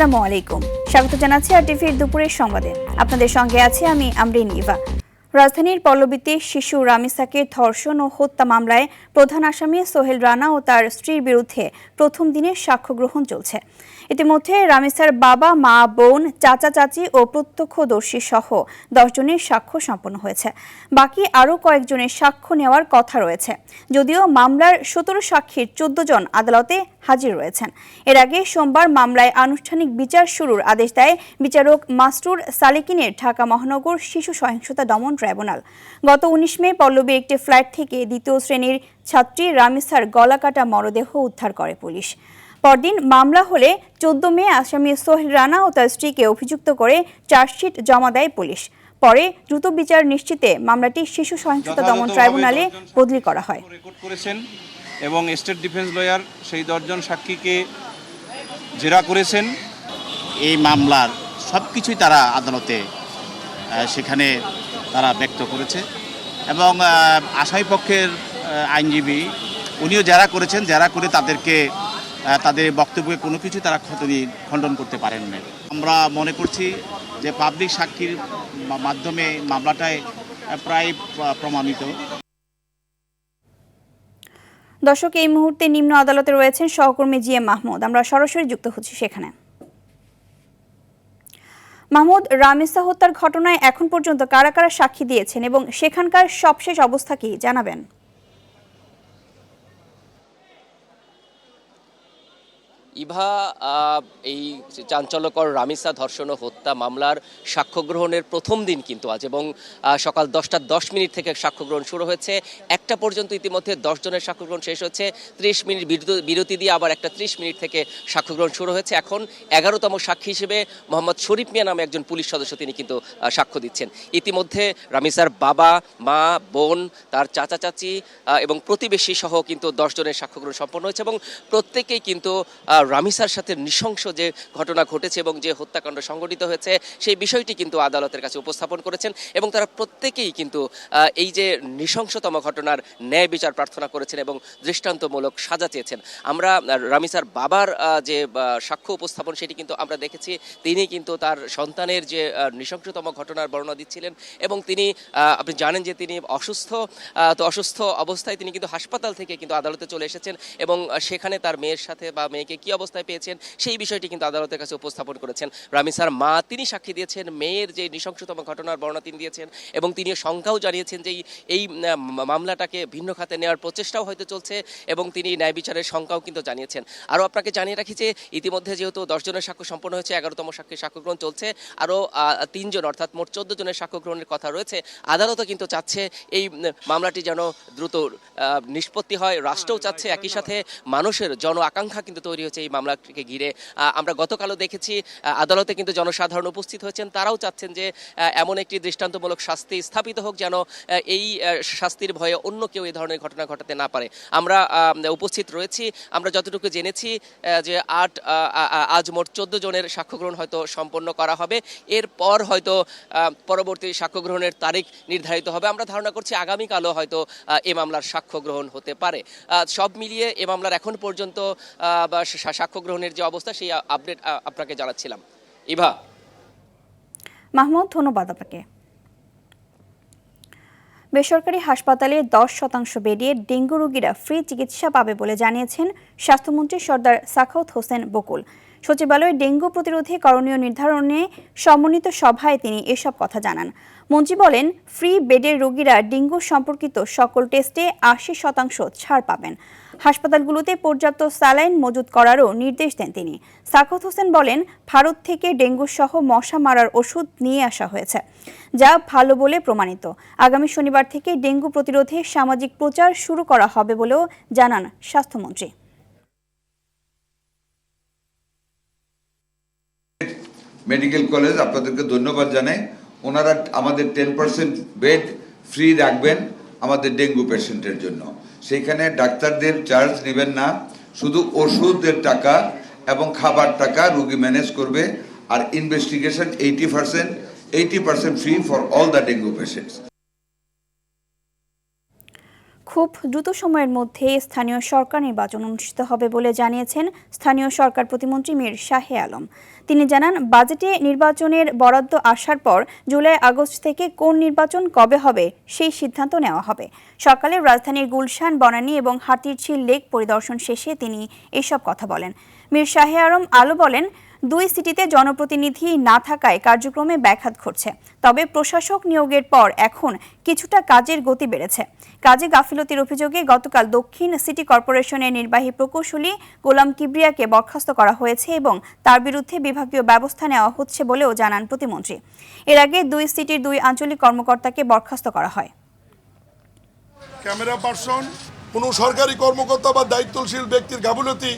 আসসালামু আলাইকুম, স্বাগত জানাচ্ছি আরটিভির দুপুরের সংবাদে। আপনাদের সঙ্গে আছি আমি আমরিন ইভা। রাজধানীর পল্লবীতে শিশু রামিসাকে ধর্ষণ ও হত্যা মামলায় প্রধান আসামি সোহেল রানা ও তার স্ত্রীর বিরুদ্ধে প্রথম দিনের সাক্ষ্য গ্রহণ চলছে। ইতিমধ্যে রামিসার বাবা, মা, বোন, চাচা, চাচি ও প্রত্যক্ষদর্শী সহ 10 জনের সাক্ষ্য সম্পন্ন হয়েছে। বাকি আরও কয়েকজনের সাক্ষ্য নেওয়ার কথা রয়েছে। যদিও মামলার 17 সাক্ষীর 14 জন আদালতে হাজির রয়েছেন। এর আগে সোমবার মামলায় আনুষ্ঠানিক বিচার শুরুর আদেশ দেয় বিচারক মাসরুর সালেকিনের ঢাকা মহানগর শিশু সহিংসতা দমন ট্রাইব্যুনাল। গত 19 মে পল্লবীর একটি ফ্ল্যাট থেকে দ্বিতীয় শ্রেণীর ছাত্রী রামিসার গলাকাটা মরদেহ উদ্ধার করে পুলিশ। পরদিন মামলা হলে 14 মে আসামি সোহেল রানা ও তার স্ত্রীকে অভিযুক্ত করে চার্জশিট জমা দেয় পুলিশ। পরে দ্রুত বিচার নিশ্চিতে মামলাটি শিশু সহিংসতা দমন ট্রাইব্যুনালে বদলি করা হয়। এবং স্টেট ডিফেন্স লয়ার সেই 10 জন সাক্ষীকে জেরা করেছেন। এই মামলার সব কিছুই তারা আদালতে সেখানে তারা ব্যক্ত করেছে এবং আসামি পক্ষের আইনজীবী উনিও জেরা করেছেন। জেরা করে তাদেরকে তাদের বক্তব্যে কোনো কিছু তারা খণ্ডন করতে পারেন না। আমরা মনে করছি যে পাবলিক সাক্ষীর মাধ্যমে মামলাটায় প্রায় প্রমাণিত। দর্শক, এই মুহূর্তে নিম্ন আদালতে রয়েছেন সহকর্মী জিএম মাহমুদ। আমরা সরাসরি যুক্ত হচ্ছি সেখানে। মাহমুদ, রামিসা হত্যার ঘটনায় এখন পর্যন্ত কারা কারা সাক্ষী দিয়েছেন এবং সেখানকার সবশেষ অবস্থা কি জানাবেন? ইভা, এই চাঞ্চল্যকর রামিসা ধর্ষণ ও হত্যা মামলার সাক্ষ্য গ্রহণের প্রথম দিন কিন্তু আজ, এবং সকাল 10:10 থেকে সাক্ষ্য গ্রহণ শুরু হয়েছে। 1টা পর্যন্ত ইতিমধ্যে 10 জনের সাক্ষ্য গ্রহণ শেষ হচ্ছে। 30 মিনিট বিরতি দিয়ে আবার একটা 30 মিনিট থেকে সাক্ষ্য গ্রহণ শুরু হয়েছে। এখন 11তম সাক্ষী হিসেবে মোহাম্মদ শরীফ মিয়া নামে একজন পুলিশ সদস্য, তিনি কিন্তু সাক্ষ্য দিচ্ছেন। ইতিমধ্যে রামিসার বাবা, মা, বোন, তার চাচা, চাচি এবং প্রতিবেশী সহ কিন্তু 10 জনের সাক্ষ্য গ্রহণ সম্পন্ন হয়েছে এবং প্রত্যেকেই কিন্তু রামিসার সাথে নৃশংস যে ঘটনা ঘটেছে এবং যে হত্যাকাণ্ড সংঘটিত হয়েছে সেই বিষয়টি কিন্তু আদালতের কাছে উপস্থাপন করেছেন এবং তারা প্রত্যেকেই কিন্তু এই যে নৃশংসতম ঘটনার ন্যায় বিচার প্রার্থনা করেছেন এবং দৃষ্টান্তমূলক সাজা চেয়েছেন। আমরা রামিসার বাবার যে সাক্ষ্য উপস্থাপন সেটি কিন্তু আমরা দেখেছি। তিনি কিন্তু তার সন্তানের যে নৃশংসতম ঘটনার বর্ণনা দিচ্ছিলেন এবং তিনি, আপনি জানেন যে তিনি অসুস্থ অবস্থায় তিনি কিন্তু হাসপাতাল থেকে কিন্তু আদালতে চলে এসেছেন এবং সেখানে তার মেয়ের সাথে বা মেয়েকে কি অবস্থায় পেয়েছেন সেই বিষয়টি কিন্তু আদালতের কাছে উপস্থাপন করেছেন। রামিসার মা, তিনি সাক্ষী দিয়েছেন, মেয়ের যে নৃশংসতম ঘটনার বর্ণনা তিনি দিয়েছেন এবং তিনি শঙ্কাও জানিয়েছেন যে এই মামলাটাকে ভিন্ন খাতে নেওয়ার প্রচেষ্টাও হয়তো চলছে এবং তিনি ন্যায় বিচারের শঙ্কাও কিন্তু জানিয়েছেন। আরও আপনাকে জানিয়ে রাখি যে ইতিমধ্যে যেহেতু 10 জনের সাক্ষ্য সম্পন্ন হয়েছে, 11তম সাক্ষীর সাক্ষ্য গ্রহণ চলছে, আরও 3 জন অর্থাৎ মোট 14 জনের সাক্ষ্য গ্রহণের কথা রয়েছে। আদালতও কিন্তু চাচ্ছে এই মামলাটি যেন দ্রুত নিষ্পত্তি হয়, রাষ্ট্রও চাচ্ছে, একই সাথে মানুষের জন আকাঙ্ক্ষা কিন্তু তৈরি হয়েছে এই মামলাটিকে ঘিরে। আমরা গতকালও দেখেছি আদালতে কিন্তু জনসাধারণ উপস্থিত হয়েছেন, তারাও চাচ্ছেন যে এমন একটি দৃষ্টান্তমূলক শাস্তি স্থাপিত হোক যেন এই শাস্তির ভয়ে অন্য কেউ এই ধরনের ঘটনা ঘটাতে না পারে। আমরা উপস্থিত রয়েছি, আমরা যতটুকু জেনেছি যে আজ মোট 14 জনের সাক্ষ্য গ্রহণ হয়তো সম্পন্ন করা হবে। এরপর হয়তো পরবর্তী সাক্ষ্য গ্রহণের তারিখ নির্ধারিত হবে। আমরা ধারণা করছি আগামীকালও হয়তো এ মামলার সাক্ষ্য গ্রহণ হতে পারে। সব মিলিয়ে এ মামলার এখন পর্যন্ত সাক্ষ্য গ্রহণের যে অবস্থা সেই আপডেট আপনাকে জানাচ্ছিলাম। ইভা। মাহমুদ, ধন্যবাদ আপনাকে। বেসরকারি হাসপাতালে 10% বেডে ডেঙ্গু রোগীরা ফ্রি চিকিৎসা পাবে বলে জানিয়েছেন স্বাস্থ্যমন্ত্রী সর্দার সাখাওয়াত হোসেন বকুল। সচিবালয়ে ডেঙ্গু প্রতিরোধে করণীয় নির্ধারণে সমন্বিত সভায় তিনি এসব কথা জানান। মন্ত্রী বলেন, ফ্রি বেডের রোগীরা ডেঙ্গু সম্পর্কিত সকল টেস্টে 80% ছাড় পাবেন। হাসপাতালগুলোতে পর্যাপ্ত স্যালাইন মজুত করারও নির্দেশ দেন তিনি। সাখাওয়াত হোসেন বলেন, ভারত থেকে ডেঙ্গু সহ মশা মারার ওষুধ নিয়ে আসা হয়েছে, যা ভালো বলে প্রমাণিত। আগামী শনিবার থেকে ডেঙ্গু প্রতিরোধে সামাজিক প্রচার শুরু করা হবে বলেও জানান স্বাস্থ্যমন্ত্রী। মেডিকেল কলেজ আপনাদেরকে ধন্যবাদ জানাই। ওনারা আমাদের 10% বেড ফ্রি রাখবেন আমাদের ডেঙ্গু পেশেন্টের জন্য। সেইখানে ডাক্তারদের চার্জ নেবেন না, শুধু ওষুধের টাকা এবং খাবার টাকা রোগী ম্যানেজ করবে। আর investigation 80% free for all the dengue patients. খুব দ্রুত সময়ের মধ্যে স্থানীয় সরকার নির্বাচন অনুষ্ঠিত হবে বলে জানিয়েছেন স্থানীয় সরকার প্রতিমন্ত্রী মীর শাহে আলম। তিনি জানান, বাজেটে নির্বাচনের বরাদ্দ আসার পর জুলাই আগস্ট থেকে কোন নির্বাচন কবে হবে সেই সিদ্ধান্ত নেওয়া হবে। সকালে রাজধানীর গুলশান, বনানী এবং হাতিরঝিল লেক পরিদর্শন শেষে তিনি এসব কথা বলেন। মীর শাহে আলম বলেন, 2 সিটিতে জনপ্রতিনিধি না থাকায় কার্যক্রমে ব্যাঘাত ঘটছে। তবে প্রশাসক নিয়োগের পর এখন কিছুটা কাজের গতি বেড়েছে। কাজে গাফিলতির অভিযোগে গতকাল দক্ষিণ সিটি কর্পোরেশনের নির্বাহী প্রকৌশলী গোলাম কিবরিয়াকে বরখাস্ত করা হয়েছে এবং তার বিরুদ্ধে বিভাগীয় ব্যবস্থা নেওয়া হচ্ছে বলেও জানান প্রতিমন্ত্রী। এর আগে 2 সিটির 2 আঞ্চলিক কর্মকর্তাকে বরখাস্ত করা হয়। ক্যামেরা পার্সন, কোনো সরকারি কর্মকর্তা বা দায়িত্বশীল ব্যক্তির গাফিলতি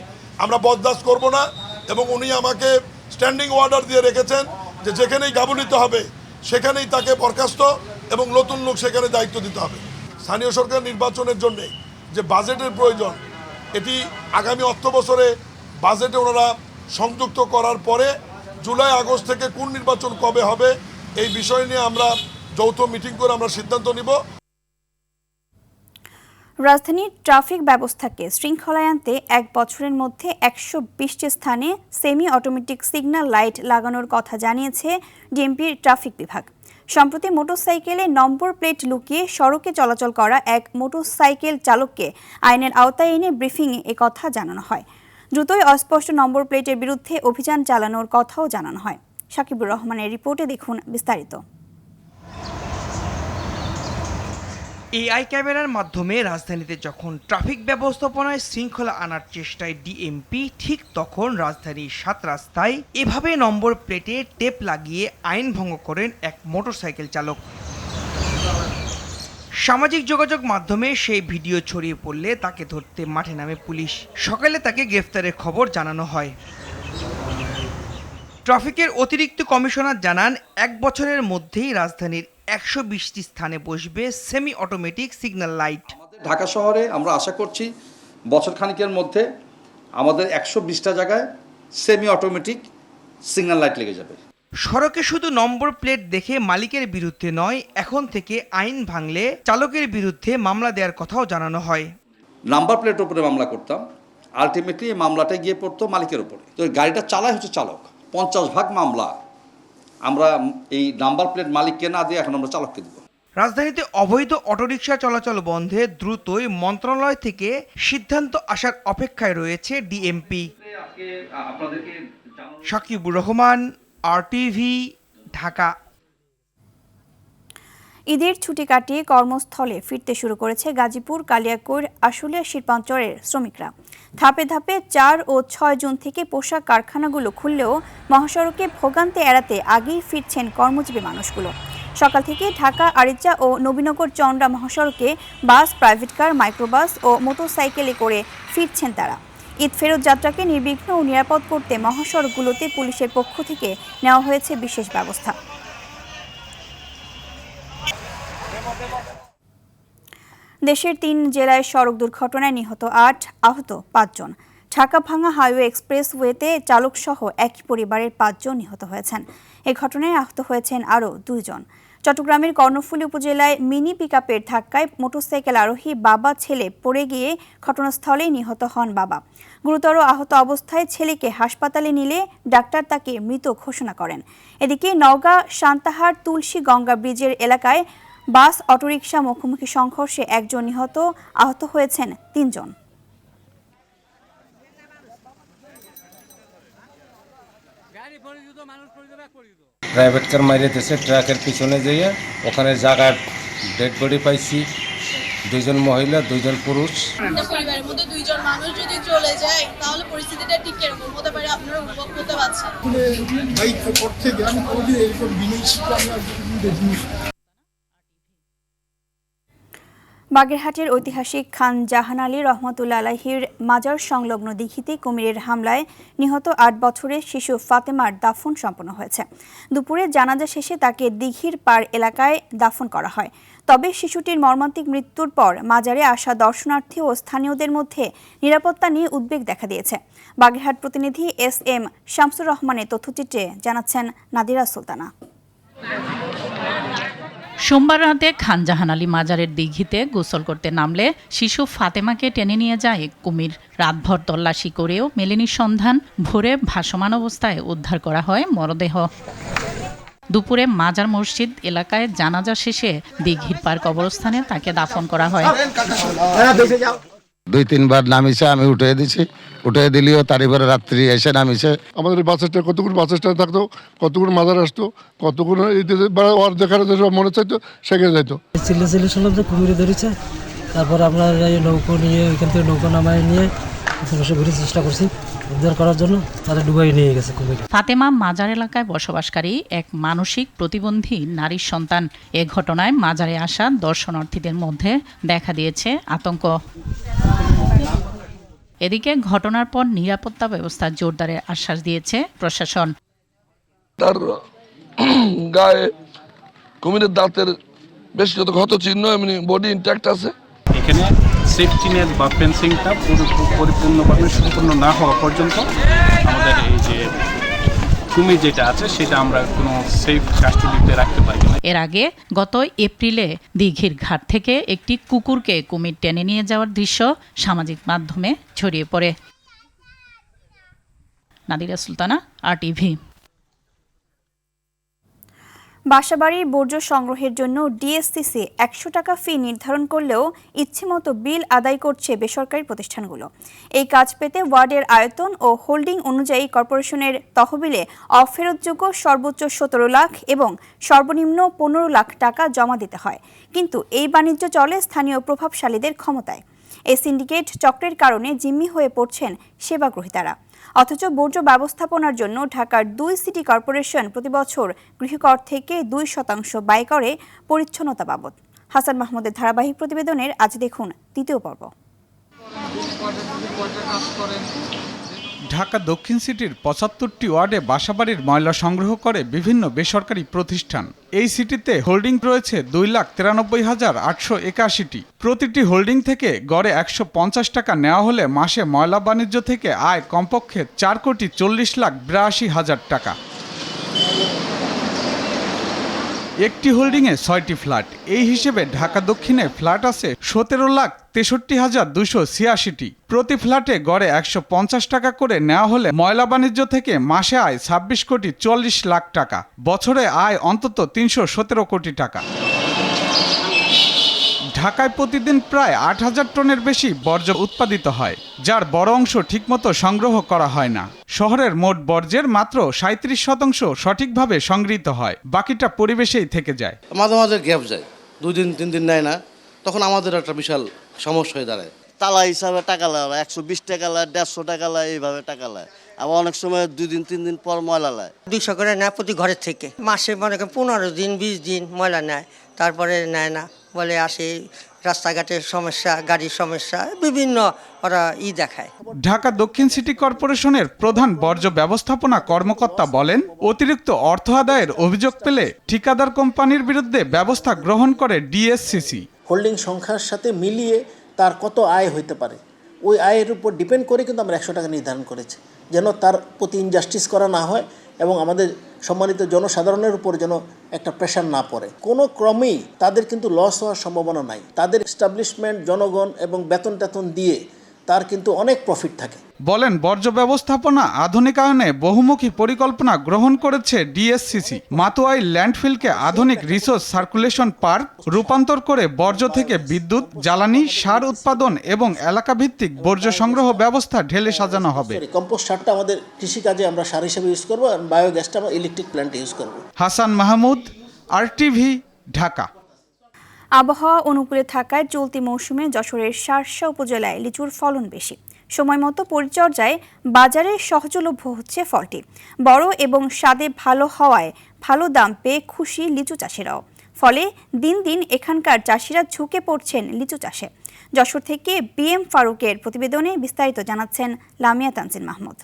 আমরা বরদাস্ত করব না এবং উনি আমাকে স্ট্যান্ডিং অর্ডার দিয়ে রেখেছেন যে যেখানেই গাফিলতি হবে সেখানেই তাকে বরখাস্ত এবং নতুন লোক সেখানে দায়িত্ব দিতে হবে। স্থানীয় সরকার নির্বাচনের জন্য যে বাজেটের প্রয়োজন, এটি আগামী অর্থ বছরে বাজেটে ওনারা সংযুক্ত করার পরে জুলাই আগস্ট থেকে কোন নির্বাচন কবে হবে এই বিষয় নিয়ে আমরা যৌথ মিটিং করে আমরা সিদ্ধান্ত নিব। রাজধানীর ট্রাফিক ব্যবস্থাকে শৃঙ্খলায় আনতে 1 বছরের মধ্যে 120টি স্থানে সেমি অটোমেটিক সিগন্যাল লাইট লাগানোর কথা জানিয়েছে ডিএমপির ট্রাফিক বিভাগ। সম্প্রতি মোটরসাইকেলে নম্বর প্লেট লুকিয়ে সড়কে চলাচল করা এক মোটরসাইকেল চালককে আইনের আওতায় এনে ব্রিফিংয়ে একথা জানানো হয়। দ্রুতই অস্পষ্ট নম্বর প্লেটের বিরুদ্ধে অভিযান চালানোর কথাও জানানো হয়। সাকিবুর রহমানের রিপোর্টে দেখুন বিস্তারিত। এআই ক্যামেরার মাধ্যমে রাজধানীতে যখন ট্রাফিক ব্যবস্থাপনায় শৃঙ্খলা আনার চেষ্টায় ডিএমপি, ঠিক তখন রাজধানীর 7 রাস্তায় এভাবে নম্বর প্লেটে টেপ লাগিয়ে আইন ভঙ্গ করেন এক মোটরসাইকেল চালক। সামাজিক যোগাযোগ মাধ্যমে সেই ভিডিও ছড়িয়ে পড়লে তাকে ধরতে মাঠে নামে পুলিশ। সকালে তাকে গ্রেফতারের খবর জানানো হয়। ট্রাফিকের অতিরিক্ত কমিশনার জানান, 1 বছরের মধ্যেই রাজধানীর 120টি স্থানে বসবে semi automatic signal light. Dhaka শহরে আমরা আশা করছি বছর খানিকের মধ্যে আমাদের 120টা জায়গায় সেমি অটোমেটিক সিগন্যাল লাইট লেগে যাবে। সড়কে শুধু নম্বর প্লেট দেখে মালিকের বিরুদ্ধে নয়, এখন থেকে আইন ভাঙলে চালকের বিরুদ্ধে মামলা দেওয়ার কথাও জানানো হয়। নাম্বার প্লেটের উপরে মামলা করতাম, আলটিমেটলি এই মামলাটা গিয়ে পড়তো মালিকের উপরে। তো গাড়িটা চালায় হচ্ছে চালক। 50% মামলা আমরা এই নাম্বার প্লেট মালিককে না দিয়ে এখন আমরা চালককে দেব। রাজধানীতে অবৈধ অটোরিকশা চলাচল বন্ধে দ্রুতই মন্ত্রণালয় থেকে সিদ্ধান্ত আসার অপেক্ষায় রয়েছে ডিএমপি। সাকিবুর রহমান, আরটিভি, ঢাকা। ঈদের ছুটি কাটিয়ে কর্মস্থলে ফিরতে শুরু করেছে গাজীপুর, কালিয়াকৈর, আশুলিয়া, শিল্পাঞ্চলের শ্রমিকরা। ধাপে ধাপে 4 ও 6 জুন থেকে পোশাক কারখানাগুলো খুললেও মহাসড়কে ভোগান্তি এড়াতে আগেই ফিরছেন কর্মজীবী মানুষগুলো। সকাল থেকে ঢাকা, আরিচা ও নবীনগর চন্দ্রা মহাসড়কে বাস, প্রাইভেট কার, মাইক্রোবাস ও মোটরসাইকেলে করে ফিরছেন তারা। ঈদ ফেরত যাত্রাকে নির্বিঘ্ন ও নিরাপদ করতে মহাসড়কগুলোতে পুলিশের পক্ষ থেকে নেওয়া হয়েছে বিশেষ ব্যবস্থা। দেশের 3 জেলায় সড়ক দুর্ঘটনায় নিহত 8, আহত 5 জন। ঢাকা-ভাঙ্গা হাইওয়ে এক্সপ্রেসওয়েতে চালকসহ একই পরিবারের 5 জন নিহত হয়েছেন। এ ঘটনায় আহত হয়েছেন আরও 2 জন। চট্টগ্রামের কর্ণফুলী উপজেলায় মিনি পিকআপের ধাক্কায় মোটরসাইকেল আরোহী বাবা ছেলে পড়ে গিয়ে ঘটনাস্থলেই নিহত হন বাবা। গুরুতর আহত অবস্থায় ছেলেকে হাসপাতালে নিলে ডাক্তার তাকে মৃত ঘোষণা করেন। এদিকে নওগাঁ সান্তাহার তুলসী গঙ্গা ব্রিজের এলাকায় বাস অটোরিকশা মুখোমুখি সংঘর্ষে 1 জন নিহত, আহত হয়েছেন 3 জন। প্রাইভেট কার মারিতেছে ট্রাকের পিছনে যেয়ে ওখানে জায়গায় ডেড বডি পাইছি, 2 জন মহিলা 2 জন পুরুষ। পরিবারের মধ্যে 2 জন মানুষ যদি চলে যায় তাহলে পরিস্থিতিটা ঠিক কিরকম হতে পারে আপনারা অনুভব করতে পারছেন? বাগেরহাটের ঐতিহাসিক খান জাহান আলী রহমতুল্লাহ আলাইহির মাজার সংলগ্ন দিঘিতে কুমিরের হামলায় নিহত 8 বছরের শিশু ফাতেমার দাফন সম্পন্ন হয়েছে। দুপুরে জানাজা শেষে তাকে দিঘির পাড় এলাকায় দাফন করা হয়। তবে শিশুটির মর্মান্তিক মৃত্যুর পর মাজারে আসা দর্শনার্থী ও স্থানীয়দের মধ্যে নিরাপত্তা নিয়ে উদ্বেগ দেখা দিয়েছে। বাগেরহাট প্রতিনিধি SM শামসুর রহমানের তথ্যচিত্রে জানাচ্ছেন নাদিরা সুলতানা। সোমবার রাতে খান জাহান আলী মাজারের দিঘিতে গোসল করতে নামলে শিশু ফাতেমাকে টেনে নিয়ে যায় কুমির। রাতভর তল্লাশি করেও মেলেনি সন্ধান। ভোরে ভাসমান অবস্থায় উদ্ধার করা হয় মরদেহ। দুপুরে মাজার মসজিদ এলাকায় জানাজা শেষে দিঘির পার কবরস্থানে তাকে দাফন করা হয়। 2-3 বার নামিছে, আমি উঠিয়ে দিছি, উঠিয়ে দিলেও তারিবারে রাত্রি এসে নামিছে। আমাদের বাস স্ট্যান্ড কতগুলো বাস স্ট্যান্ড থাকতো, কতগুলো মাজার আসতো, কতগুলো ওর দেখার মনে চাইতো সেখানে যাইতো। চিল্লে শুনলাম যে কুমিরে ধরেছে, তারপর আমরা নৌকো নিয়ে ওইখান থেকে নৌকো নামায় নিয়ে ঘুরে চেষ্টা করছি উদ্ধার করার জন্য, তারা ডুবাই নিয়ে গেছে কুমির। ফাতেমা মাজার এলাকায় বসবাসকারী এক মানসিক প্রতিবন্ধী নারীর সন্তান। এ ঘটনায় মাজারে আসা দর্শনার্থীদের মধ্যে দেখা দিয়েছে আতঙ্ক। এদিকে ঘটনার পর নিরাপত্তা ব্যবস্থা জোরদারের আশ্বাস দিয়েছে প্রশাসন। তার গায়ে কুমিরের দাঁতের বেশ যত ক্ষত চিহ্ন, এমনি বডি ইনট্যাক্ট আছে। এখানে সেফটি নেট বা ফেন্সিংটা পরিপূর্ণভাবে সম্পূর্ণ না হওয়া পর্যন্ত আমাদের এই যে কুমির যেটা আছে সেটা আমরা কোনো সেফ কাস্টডিতে রাখতে পারি না। এর আগে গত এপ্রিলে দিঘির ঘাট থেকে একটি কুকুরকে কুমির টেনে নিয়ে যাওয়ার দৃশ্য সামাজিক মাধ্যমে ছড়িয়ে পড়ে। নাদিরা সুলতানা, RTV। বাসাবাড়ির বর্জ্য সংগ্রহের জন্য ডিএসসিসি 100 টাকা ফি নির্ধারণ করলেও ইচ্ছেমতো বিল আদায় করছে বেসরকারি প্রতিষ্ঠানগুলো। এই কাজ পেতে ওয়ার্ডের আয়তন ও হোল্ডিং অনুযায়ী কর্পোরেশনের তহবিলে অফেরতযোগ্য সর্বোচ্চ 17 লাখ এবং সর্বনিম্ন 15 লাখ টাকা জমা দিতে হয়। কিন্তু এই বাণিজ্য চলে স্থানীয় প্রভাবশালীদের ক্ষমতায়। এই সিন্ডিকেট চক্রের কারণে জিম্মি হয়ে পড়ছেন সেবাগ্রহীতারা। অথচ বর্জ্য ব্যবস্থাপনার জন্য ঢাকার 2 সিটি কর্পোরেশন প্রতিবছর গৃহকর থেকে 2% ব্যয় করে পরিচ্ছন্নতা বাবদ। হাসান মাহমুদের ধারাবাহিক প্রতিবেদনের আজ দেখুন দ্বিতীয় পর্ব। ঢাকা দক্ষিণ সিটির 75টি ওয়ার্ডে বাসাবাড়ির ময়লা সংগ্রহ করে বিভিন্ন বেসরকারি প্রতিষ্ঠান। এই সিটিতে হোল্ডিং রয়েছে 2,93,881টি। প্রতিটি হোল্ডিং থেকে গড়ে 150 টাকা নেওয়া হলে মাসে ময়লা বাণিজ্য থেকে আয় কমপক্ষে 4,40,82,000 টাকা। একটি হোল্ডিংয়ে 6টি ফ্ল্যাট। এই হিসেবে ঢাকা দক্ষিণে ফ্ল্যাট আছে 17,63,286টি। প্রতি ফ্ল্যাটে গড়ে 150 টাকা করে নেওয়া হলে ময়লা বাণিজ্য থেকে মাসে আয় 26,40,00,000 টাকা। বছরে আয় অন্তত 317 কোটি টাকা। ঢাকায় প্রতিদিন প্রায় 8,000 টনের বেশি বর্জ্য উৎপাদিত হয়, যার বড় অংশ ঠিকমতো সংগ্রহ করা হয় না। শহরের মোট বর্জ্যের মাত্র 37% সঠিকভাবে সংগৃহীত হয়, বাকিটা পরিবেশেই থেকে যায়। মাঝে মাঝে গ্যাপ যায়, 2 দিন 3 দিন নেয় না, তখন আমাদের একটা বিশাল সমস্যা হয়ে দাঁড়ায়। তালা হিসাবে টাকা লায়, 120 টাকা লায়, 150 টাকা লায়, এইভাবে টাকা লায়। আবার অনেক সময় 2 দিন 3 দিন পর ময়লা লায়। 200 করে নেয় প্রতি ঘরের থেকে। মাসে মনে করেন 15 দিন 20 দিন ময়লা নেয়, তারপরে নেয় না বলে আসে রাস্তাঘাটের সমস্যা, গাড়ির সমস্যা, বিভিন্ন ওরা দেখায়। ঢাকা দক্ষিণ সিটি কর্পোরেশনের প্রধান বর্জ্য ব্যবস্থাপনা কর্মকর্তা বলেন, অতিরিক্ত অর্থ আদায়ের অভিযোগ পেলে ঠিকাদার কোম্পানির বিরুদ্ধে ব্যবস্থা গ্রহণ করে ডিএসসিসি। হোল্ডিং সংখ্যার সাথে মিলিয়ে তার কত আয় হইতে পারে, ওই আয়ের উপর ডিপেন্ড করে কিন্তু আমরা 100 টাকা নির্ধারণ করেছি, যেন তার প্রতি ইনজাস্টিস করা না হয় এবং আমাদের সম্মানিত জনসাধারণের উপর যেন একটা প্রেশার না পড়ে। কোনো ক্রমেই তাদের কিন্তু লস হওয়ার সম্ভাবনা নাই। তাদের এস্টাবলিশমেন্ট, জনগণ এবং বেতন টেতন দিয়ে তার কিন্তু অনেক প্রফিট থাকে। বলেন, বর্জ্য ব্যবস্থাপনা আধুনিকায়নে বহুমুখী পরিকল্পনা গ্রহণ করেছে ডিএসসিসি। মাতোয়াই ল্যান্ডফিলকে আধুনিক রিসোর্স সার্কুলেশন পার্ক রূপান্তর করে বর্জ্য থেকে বিদ্যুৎ, জ্বালানি, সার উৎপাদন এবং এলাকাভিত্তিক বর্জ্য সংগ্রহ ব্যবস্থা ঢেলে সাজানো হবে। কম্পোস্ট সারটা আমাদের কৃষিকাজে আমরা সার হিসেবে ইউজ করবো, আর বায়োগ্যাসটা আমরা ইলেকট্রিক প্ল্যান্টে ইউজ করবো। হাসান মাহমুদ, RTV, ঢাকা। আবহাওয়া অনুকূলে থাকায় চলতি মৌসুমে যশোরের শার্শা উপজেলায় লিচুর ফলন বেশি। সময় মতো পরিচর্যায় বাজারে সহজলভ্য হচ্ছে ফলটি। বড় এবং স্বাদে ভালো হওয়ায় ভালো দাম পেয়ে খুশি লিচু চাষিরাও। ফলে দিন দিন এখানকার চাষিরা ঝুঁকে পড়ছেন লিচু চাষে। যশোর থেকে BM ফারুকের প্রতিবেদনে বিস্তারিত জানাচ্ছেন লামিয়া তানজিন মাহমুদ।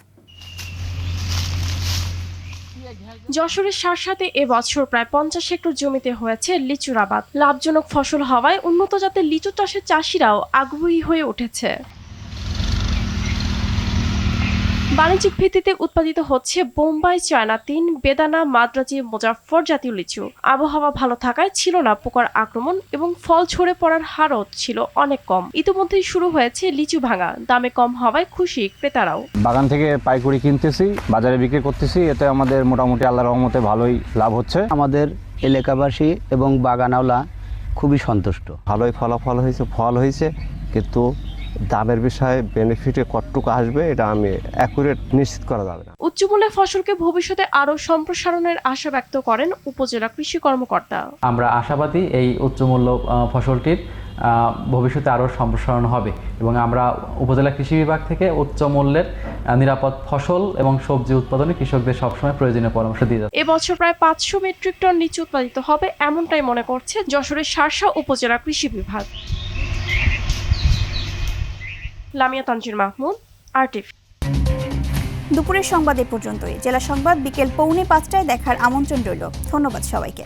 যশোরের শার্শাতে এবছর প্রায় 50 হেক্টর জমিতে হয়েছে লিচুর আবাদ। লাভজনক ফসল হওয়ায় উন্নত জাতের লিচু চাষের চাষিরাও আগ্রহী হয়ে উঠেছে। বাণিজ্যিক ভিত্তিতে উৎপাদিত হচ্ছে বোম্বাই, চায়না 3, বেদানা, মাদ্রাজি, মুজাফফর জাতীয় লিচু। আবহাওয়া ভালো থাকায় ছিল না পোকার আক্রমণ এবং ফল ঝরে পড়ার হারও ছিল অনেক কম। ইতিমধ্যেই শুরু হয়েছে লিচু ভাঙা, দামে কম হওয়ায় খুশি ক্রেতারাও। বাগান থেকে পাইকারি কিনতেছি, বাজারে বিক্রি করতেছি, এতে আমাদের মোটামুটি আল্লাহর রহমতে ভালোই লাভ হচ্ছে। আমাদের এলাকাবাসী এবং বাগানওয়ালা খুবই সন্তুষ্ট। ভালোই ফলাফল হয়েছে, ফল হয়েছে, কিন্তু দামের বিষয়ে বেনিফিটে কতটুকু আসবে এটা আমি অ্যাকুরেট নিশ্চিত করা যাবে না। উচ্চমূল্যের ফসলকে ভবিষ্যতে আরও সম্প্রসারণের আশা ব্যক্ত করেন উপজেলা কৃষি কর্মকর্তা। আমরা আশাবাদী এই উচ্চমূল্য ফসলটির ভবিষ্যতে আরও সম্প্রসারণ হবে এবং আমরা উপজেলা কৃষি বিভাগ থেকে উচ্চ মূল্যের নিরাপদ ফসল এবং সবজি উৎপাদনে কৃষকদের সবসময় প্রয়োজনীয় পরামর্শ দিয়ে যাচ্ছে। এবছর প্রায় 500 মেট্রিক টন লিচু উৎপাদিত হবে, এমনটাই মনে করছে যশোরের শার্শা উপজেলা কৃষি বিভাগ। Lamia Tangier Mahmud, RTV. দুপুরের সংবাদ এ পর্যন্তই। জেলা সংবাদ বিকেল 4:45টায় দেখার আমন্ত্রণ রইল। ধন্যবাদ সবাইকে।